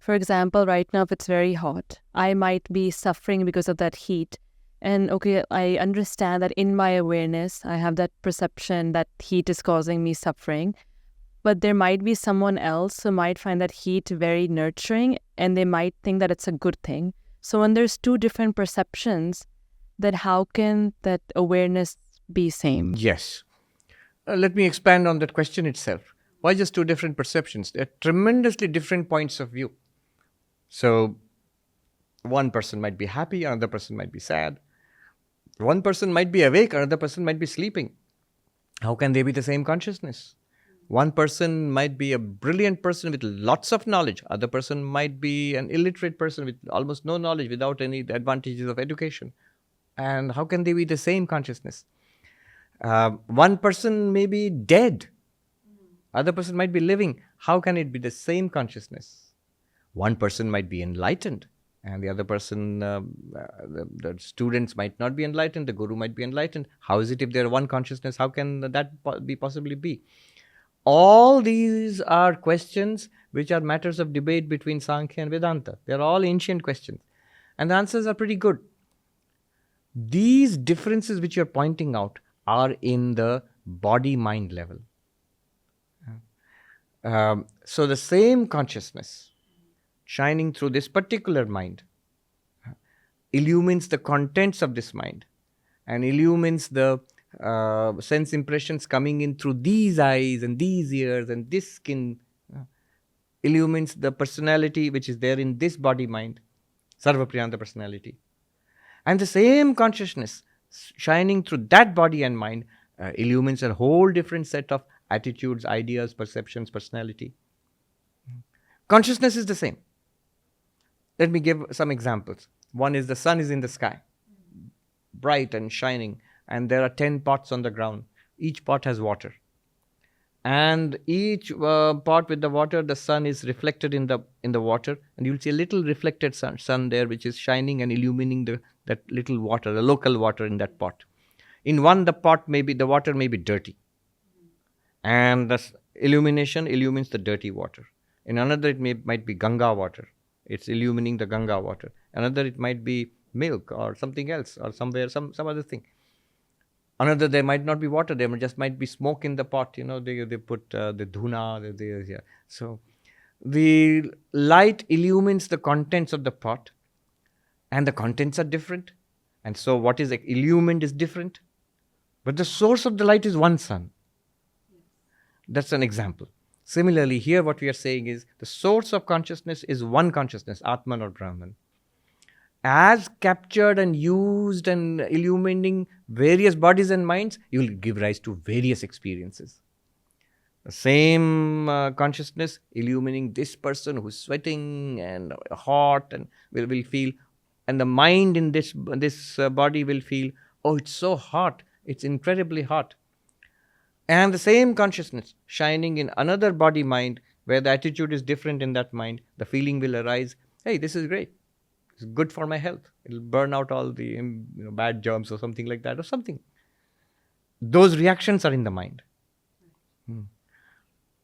For example, right now, if it's very hot, I might be suffering because of that heat. And okay, I understand that in my awareness, I have that perception that heat is causing me suffering. But there might be someone else who might find that heat very nurturing, and they might think that it's a good thing. So when there's two different perceptions, then how can that awareness be same? Yes. Let me expand on that question itself. Why just two different perceptions? They're tremendously different points of view. So one person might be happy, another person might be sad. One person might be awake, another person might be sleeping. How can they be the same consciousness? One person might be a brilliant person with lots of knowledge. Other person might be an illiterate person with almost no knowledge, without any advantages of education. And how can they be the same consciousness? One person may be dead. Other person might be living. How can it be the same consciousness? One person might be enlightened, and the other person, the students might not be enlightened, the guru might be enlightened. How is it if there are one consciousness? How can that possibly be? All these are questions which are matters of debate between Sankhya and Vedanta. They are all ancient questions. And the answers are pretty good. These differences which you are pointing out are in the body-mind level. So the same consciousness shining through this particular mind illumines the contents of this mind and illumines the sense impressions coming in through these eyes and these ears and this skin, illumines the personality which is there in this body-mind, Sarvapriyandanda personality. And the same consciousness shining through that body and mind illumines a whole different set of attitudes, ideas, perceptions, personality. Consciousness is the same. Let me give some examples. One is the sun is in the sky, bright and shining, and there are 10 pots on the ground. Each pot has water. And each pot with the water, the sun is reflected in the water, and you'll see a little reflected sun there which is shining and illumining that little water, the local water in that pot. In one, the water may be dirty, and the illumination illumines the dirty water. In another, it might be Ganga water. It's illumining the Ganga water. Another, it might be milk or something else, or somewhere, some other thing. Another, there might not be water. There just might be smoke in the pot. They put the dhuna. Yeah. So the light illumines the contents of the pot, and the contents are different. And so what is illumined is different. But the source of the light is one sun. That's an example. Similarly, here what we are saying is the source of consciousness is one consciousness, Atman or Brahman. As captured and used and illuminating various bodies and minds, you will give rise to various experiences. The same consciousness illuminating this person who's sweating and hot and will feel, and the mind in this body will feel, oh, it's so hot, it's incredibly hot. And the same consciousness shining in another body-mind where the attitude is different in that mind, the feeling will arise, hey, this is great. It's good for my health. It'll burn out all the bad germs or something like that or something. Those reactions are in the mind.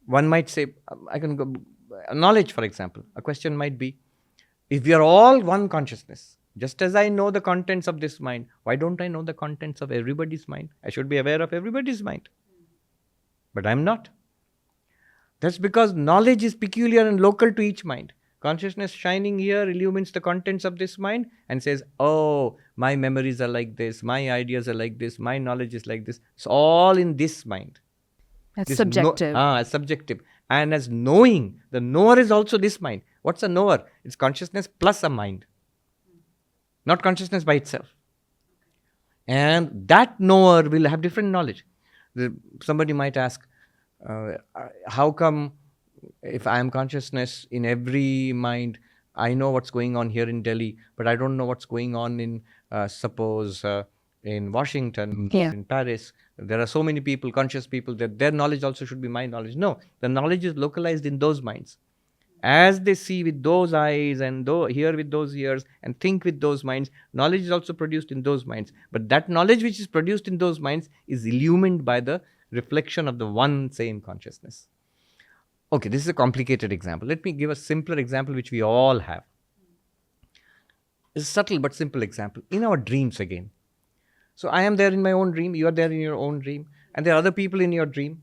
One might say, I can go, knowledge, for example. A question might be, if we are all one consciousness, just as I know the contents of this mind, why don't I know the contents of everybody's mind? I should be aware of everybody's mind. But I'm not. That's because knowledge is peculiar and local to each mind. Consciousness shining here illumines the contents of this mind and says, oh, my memories are like this, my ideas are like this, my knowledge is like this. It's all in this mind. That's subjective. Subjective. And as knowing, the knower is also this mind. What's a knower? It's consciousness plus a mind. Not consciousness by itself. And that knower will have different knowledge. Somebody might ask, how come if I am consciousness in every mind, I know what's going on here in Delhi, but I don't know what's going on in, suppose, in Washington, in Paris. There are so many people, conscious people, that their knowledge also should be my knowledge. No, the knowledge is localized in those minds. As they see with those eyes and hear with those ears and think with those minds, knowledge is also produced in those minds. But that knowledge which is produced in those minds is illumined by the reflection of the one same consciousness. Okay, this is a complicated example. Let me give a simpler example which we all have. It's a subtle but simple example. In our dreams again. So I am there in my own dream, you are there in your own dream, and there are other people in your dream.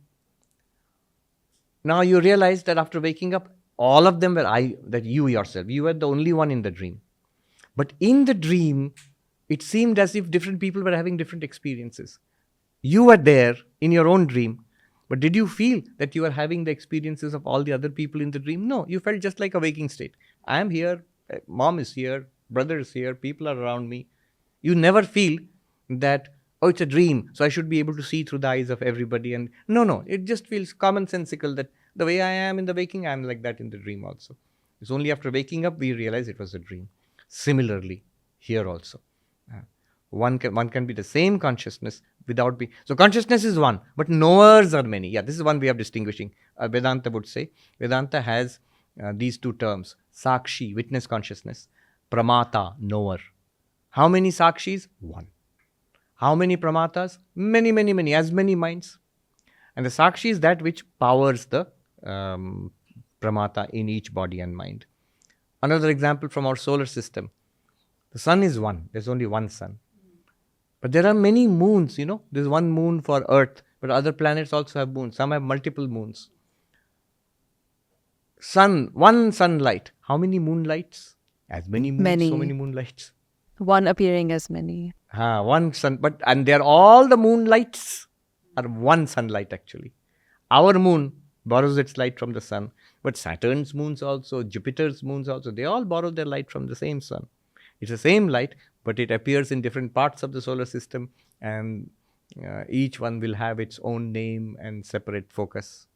Now you realize that after waking up, all of them were you yourself. You were the only one in the dream. But in the dream, it seemed as if different people were having different experiences. You were there in your own dream, but did you feel that you were having the experiences of all the other people in the dream? No, you felt just like a waking state. I am here, mom is here, brother is here, people are around me. You never feel that, oh, it's a dream, so I should be able to see through the eyes of everybody. And no, it just feels commonsensical that the way I am in the waking, I am like that in the dream also. It's only after waking up we realize it was a dream. Similarly, here also. One can be the same consciousness without being... So consciousness is one, but knowers are many. Yeah, this is one way of distinguishing. Vedanta would say. Vedanta has these two terms. Sakshi, witness consciousness. Pramata, knower. How many sakshis? One. How many pramatas? Many, as many minds. And the sakshi is that which powers the pramata in each body and mind. Another example from our solar system. The sun is one. There's only one sun. But there are many moons, There's one moon for Earth, but other planets also have moons. Some have multiple moons. Sun, one sunlight. How many moonlights? As many moons, Many. so many moonlights. One appearing as many. One sun, and they're all the moonlights are one sunlight actually. Our moon borrows its light from the sun, but Saturn's moons also, Jupiter's moons also, they all borrow their light from the same sun. It's the same light, but it appears in different parts of the solar system, and each one will have its own name and separate focus.